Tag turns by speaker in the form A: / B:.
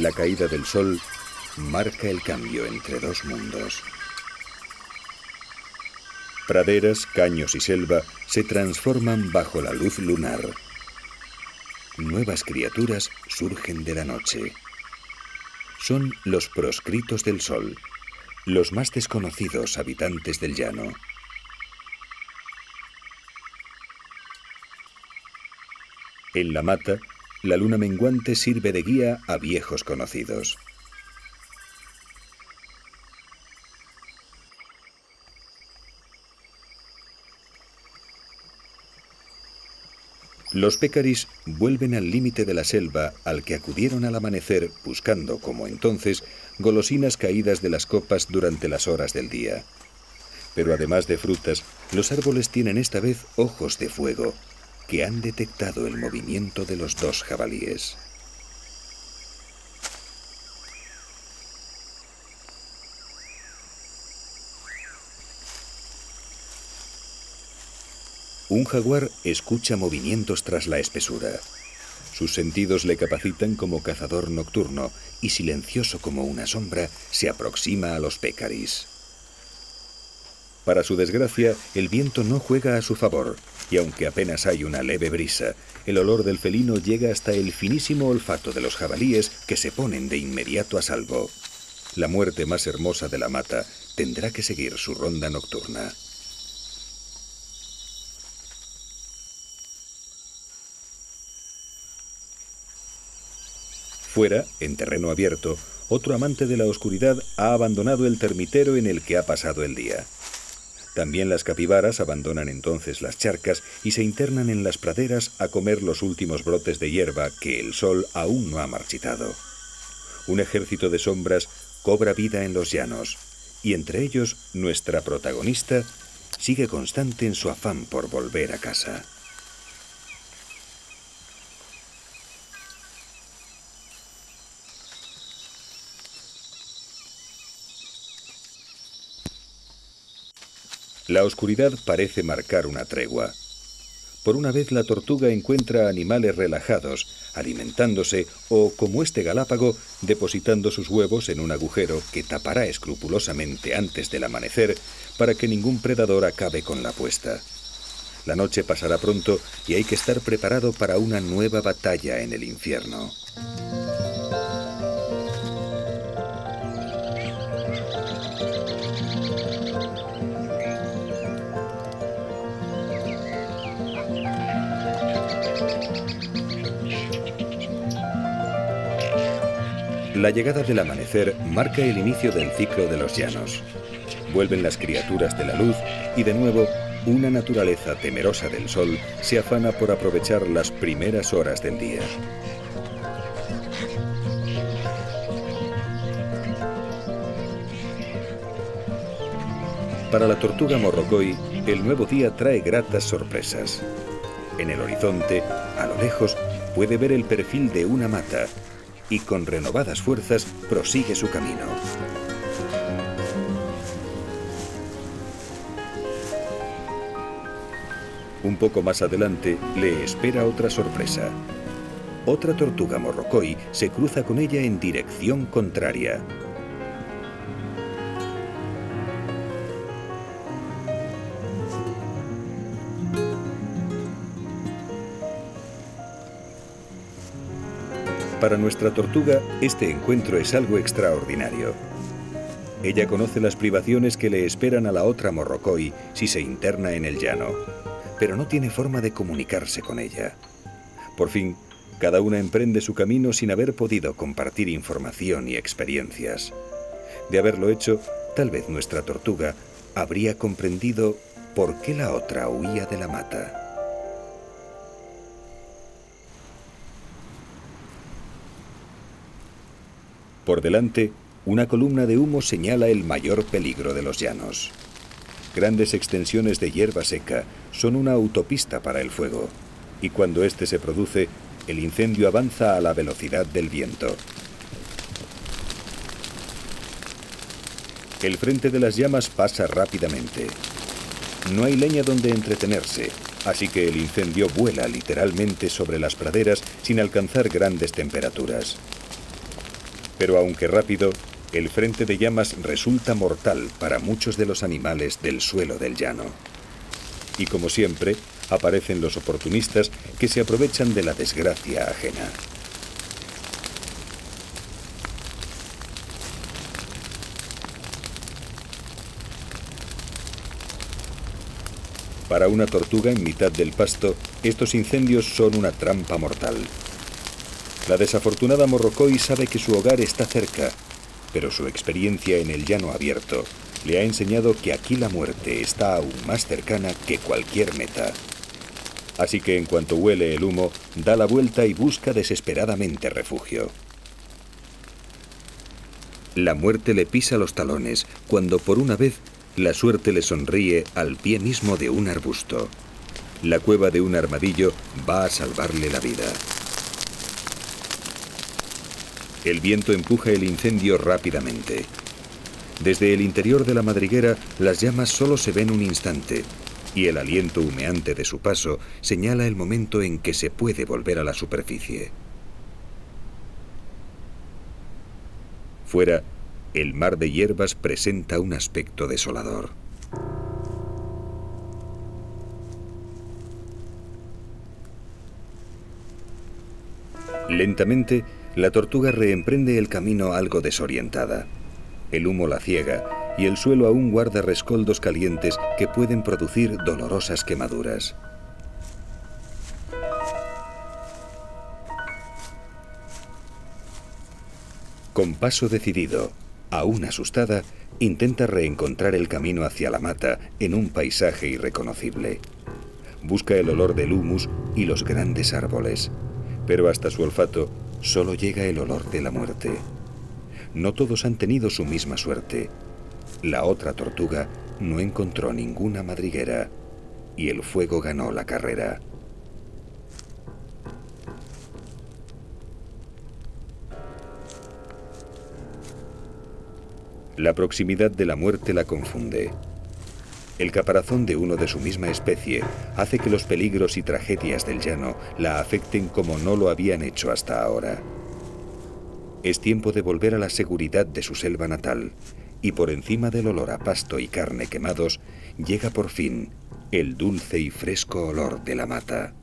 A: La caída del sol marca el cambio entre dos mundos. Praderas, caños y selva se transforman bajo la luz lunar. Nuevas criaturas surgen de la noche. Son los proscritos del sol, los más desconocidos habitantes del llano. En la mata, la luna menguante sirve de guía a viejos conocidos. Los pécaris vuelven al límite de la selva al que acudieron al amanecer buscando, como entonces, golosinas caídas de las copas durante las horas del día. Pero además de frutas, los árboles tienen esta vez ojos de fuego, que han detectado el movimiento de los dos jabalíes. Un jaguar escucha movimientos tras la espesura. Sus sentidos le capacitan como cazador nocturno y, silencioso como una sombra, se aproxima a los pécaris. Para su desgracia, el viento no juega a su favor, y aunque apenas hay una leve brisa, el olor del felino llega hasta el finísimo olfato de los jabalíes, que se ponen de inmediato a salvo. La muerte más hermosa de la mata tendrá que seguir su ronda nocturna. Fuera, en terreno abierto, otro amante de la oscuridad ha abandonado el termitero en el que ha pasado el día. También las capibaras abandonan entonces las charcas y se internan en las praderas a comer los últimos brotes de hierba que el sol aún no ha marchitado. Un ejército de sombras cobra vida en los llanos, y entre ellos nuestra protagonista sigue constante en su afán por volver a casa. La oscuridad parece marcar una tregua. Por una vez la tortuga encuentra animales relajados, alimentándose o, como este galápago, depositando sus huevos en un agujero que tapará escrupulosamente antes del amanecer para que ningún predador acabe con la puesta. La noche pasará pronto y hay que estar preparado para una nueva batalla en el infierno. La llegada del amanecer marca el inicio del ciclo de los llanos. Vuelven las criaturas de la luz y de nuevo una naturaleza temerosa del sol se afana por aprovechar las primeras horas del día. Para la tortuga morrocoy, el nuevo día trae gratas sorpresas. En el horizonte, a lo lejos, puede ver el perfil de una mata y con renovadas fuerzas prosigue su camino. Un poco más adelante le espera otra sorpresa. Otra tortuga morrocoy se cruza con ella en dirección contraria. Para nuestra tortuga, este encuentro es algo extraordinario. Ella conoce las privaciones que le esperan a la otra morrocoy si se interna en el llano, pero no tiene forma de comunicarse con ella. Por fin, cada una emprende su camino sin haber podido compartir información y experiencias. De haberlo hecho, tal vez nuestra tortuga habría comprendido por qué la otra huía de la mata. Por delante, una columna de humo señala el mayor peligro de los llanos. Grandes extensiones de hierba seca son una autopista para el fuego, y cuando éste se produce, el incendio avanza a la velocidad del viento. El frente de las llamas pasa rápidamente. No hay leña donde entretenerse, así que el incendio vuela literalmente sobre las praderas sin alcanzar grandes temperaturas. Pero aunque rápido, el frente de llamas resulta mortal para muchos de los animales del suelo del llano. Y como siempre, aparecen los oportunistas que se aprovechan de la desgracia ajena. Para una tortuga en mitad del pasto, estos incendios son una trampa mortal. La desafortunada morrocoy sabe que su hogar está cerca, pero su experiencia en el llano abierto le ha enseñado que aquí la muerte está aún más cercana que cualquier meta. Así que en cuanto huele el humo, da la vuelta y busca desesperadamente refugio. La muerte le pisa los talones cuando por una vez la suerte le sonríe al pie mismo de un arbusto. La cueva de un armadillo va a salvarle la vida. El viento empuja el incendio rápidamente. Desde el interior de la madriguera, las llamas solo se ven un instante, y el aliento humeante de su paso señala el momento en que se puede volver a la superficie. Fuera, el mar de hierbas presenta un aspecto desolador. Lentamente, la tortuga reemprende el camino algo desorientada. El humo la ciega y el suelo aún guarda rescoldos calientes que pueden producir dolorosas quemaduras. Con paso decidido, aún asustada, intenta reencontrar el camino hacia la mata en un paisaje irreconocible. Busca el olor del humus y los grandes árboles, pero hasta su olfato solo llega el olor de la muerte. No todos han tenido su misma suerte. La otra tortuga no encontró ninguna madriguera y el fuego ganó la carrera. La proximidad de la muerte la confunde. El caparazón de uno de su misma especie hace que los peligros y tragedias del llano la afecten como no lo habían hecho hasta ahora. Es tiempo de volver a la seguridad de su selva natal, y por encima del olor a pasto y carne quemados, llega por fin el dulce y fresco olor de la mata.